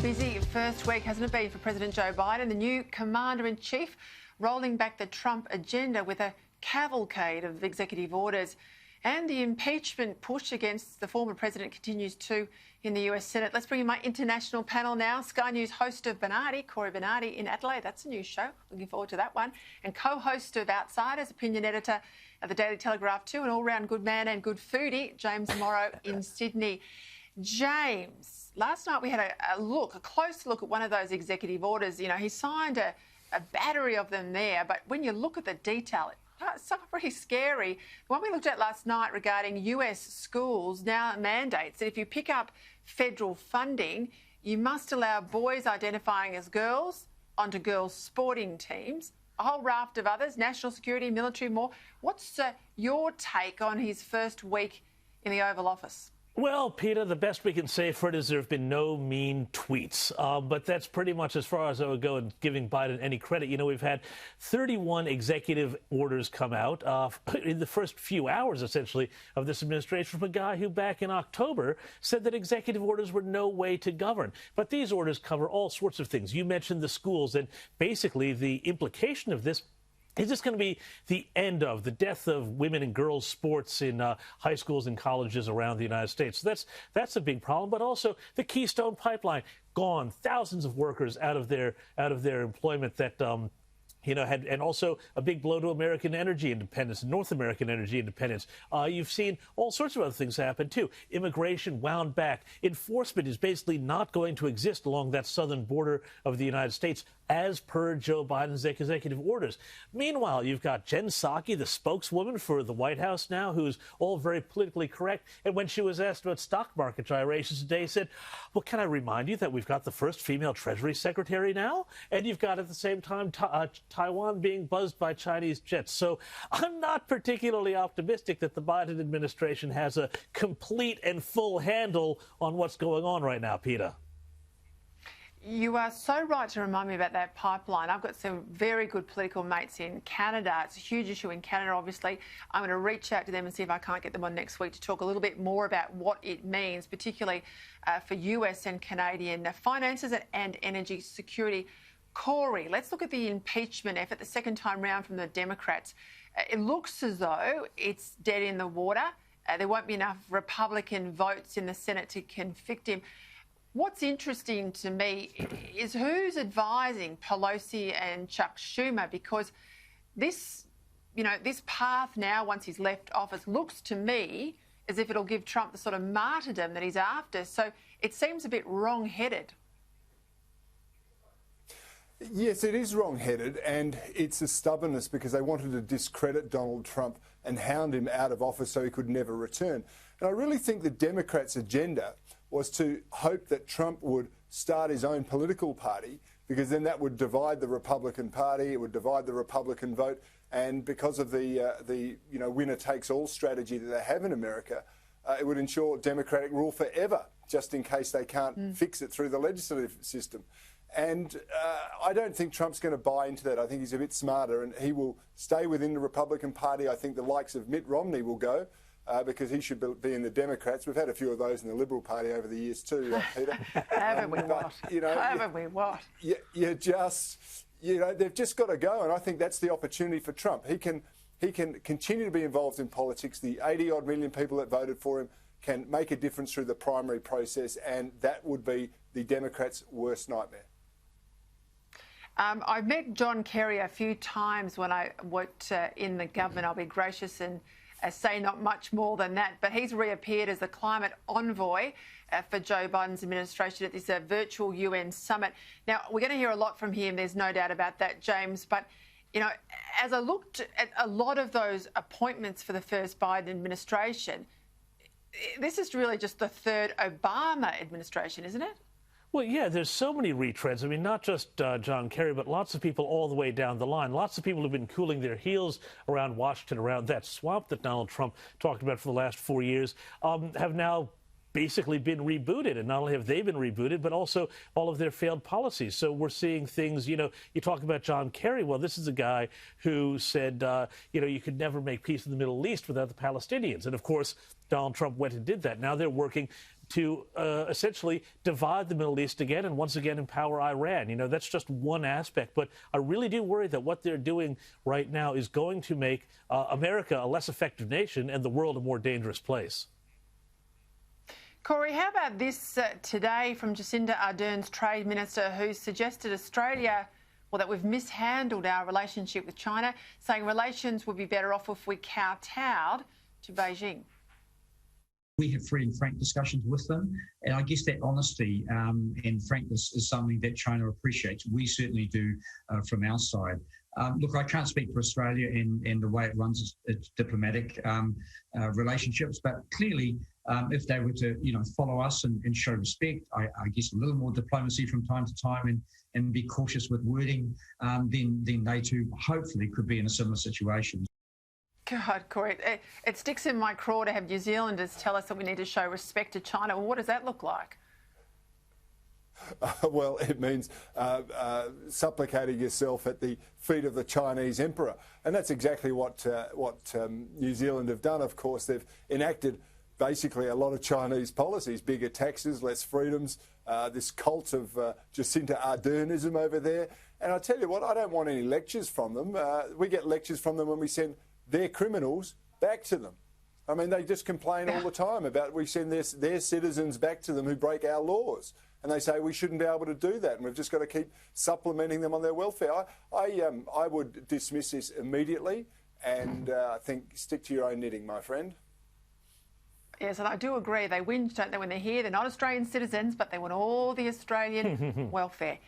busy first week, hasn't it been, for President Joe Biden, the new Commander-in-Chief rolling back the Trump agenda with a cavalcade of executive orders. And the impeachment push against the former president continues too in the US Senate. Let's bring in my international panel now. Sky News host of Bernardi, Corey Bernardi in Adelaide. That's a new show. Looking forward to that one. And co-host of Outsiders, opinion editor at the Daily Telegraph too, an all-round good man and good foodie, James Morrow in Sydney. James, last night we had a close look at one of those executive orders. You know, he signed a battery of them there, but when you look at the detail, it's pretty scary. The one we looked at last night regarding US schools now mandates that if you pick up federal funding, you must allow boys identifying as girls onto girls' sporting teams. A whole raft of others, national security, military, more. What's your take on his first week in the Oval Office? Well, Peta, the best we can say for it is there have been no mean tweets. But that's pretty much as far as I would go in giving Biden any credit. You know, we've had 31 executive orders come out in the first few hours, essentially, of this administration from a guy who back in October said that executive orders were no way to govern. But these orders cover all sorts of things. You mentioned the schools, and basically the implication of this is this going to be the end of the death of women and girls sports in high schools and colleges around the United States? So that's a big problem. But also the Keystone Pipeline gone, thousands of workers out of their employment that had, and also a big blow to American energy independence, North American energy independence. You've seen all sorts of other things happen, too. Immigration wound back. Enforcement is basically not going to exist along that southern border of the United States as per Joe Biden's executive orders. Meanwhile, you've got Jen Psaki, the spokeswoman for the White House now, who's all very politically correct. And when she was asked about stock market gyrations today, said, well, can I remind you that we've got the first female Treasury Secretary now? And you've got at the same time Taiwan being buzzed by Chinese jets. So I'm not particularly optimistic that the Biden administration has a complete and full handle on what's going on right now, Peta. You are so right to remind me about that pipeline. I've got some very good political mates in Canada. It's a huge issue in Canada, obviously. I'm going to reach out to them and see if I can't get them on next week to talk a little bit more about what it means, particularly for US and Canadian finances and energy security. Corey, let's look at the impeachment effort, the second time round from the Democrats. It looks as though it's dead in the water. There won't be enough Republican votes in the Senate to convict him. What's interesting to me is who's advising Pelosi and Chuck Schumer, because this path now, once he's left office, looks to me as if it'll give Trump the sort of martyrdom that he's after. So it seems a bit wrong-headed. Yes, it is wrong-headed, and it's a stubbornness because they wanted to discredit Donald Trump and hound him out of office so he could never return. And I really think the Democrats' agenda was to hope that Trump would start his own political party, because then that would divide the Republican Party, it would divide the Republican vote, and because of the winner-takes-all strategy that they have in America, it would ensure Democratic rule forever, just in case they can't fix it through the legislative system. And I don't think Trump's going to buy into that. I think he's a bit smarter, and he will stay within the Republican Party. I think the likes of Mitt Romney will go, because he should be in the Democrats. We've had a few of those in the Liberal Party over the years too, Peter. Haven't we what? Haven't we what? They've just got to go, and I think that's the opportunity for Trump. He can continue to be involved in politics. The 80-odd million people that voted for him can make a difference through the primary process, and that would be the Democrats' worst nightmare. I've met John Kerry a few times when I worked in the government. I'll be gracious and say not much more than that, but he's reappeared as the climate envoy for Joe Biden's administration at this virtual UN summit. Now, we're going to hear a lot from him, there's no doubt about that, James, but, as I looked at a lot of those appointments for the first Biden administration, this is really just the third Obama administration, isn't it? Well, yeah, there's so many retreads. I mean, not just John Kerry, but lots of people all the way down the line. Lots of people who've been cooling their heels around Washington, around that swamp that Donald Trump talked about for the last 4 years, have now basically been rebooted. And not only have they been rebooted, but also all of their failed policies. So we're seeing things, you talk about John Kerry. Well, this is a guy who said, you could never make peace in the Middle East without the Palestinians. And, of course, Donald Trump went and did that. Now they're working to essentially divide the Middle East again and once again empower Iran. You know, that's just one aspect. But I really do worry that what they're doing right now is going to make America a less effective nation and the world a more dangerous place. Corey, how about this today from Jacinda Ardern's Trade Minister, who suggested Australia, well, that we've mishandled our relationship with China, saying relations would be better off if we kowtowed to Beijing. We have free and frank discussions with them, and I guess that honesty and frankness is something that China appreciates. We certainly do from our side. Look, I can't speak for Australia and the way it runs its diplomatic relationships, but clearly, if they were to, follow us and show respect, I guess a little more diplomacy from time to time and be cautious with wording, then they too hopefully could be in a similar situation. God, Corey, it sticks in my craw to have New Zealanders tell us that we need to show respect to China. Well, what does that look like? Well, it means supplicating yourself at the feet of the Chinese emperor. And that's exactly what New Zealand have done. Of course, they've enacted basically a lot of Chinese policies, bigger taxes, less freedoms, this cult of Jacinda Ardernism over there. And I tell you what, I don't want any lectures from them. We get lectures from them when we send their criminals back to them. I mean, they just complain all the time about we send their citizens back to them who break our laws. And they say we shouldn't be able to do that and we've just got to keep supplementing them on their welfare. I would dismiss this immediately and I think stick to your own knitting, my friend. Yes, and I do agree. They whinge, don't they, when they're here? They're not Australian citizens, but they want all the Australian welfare.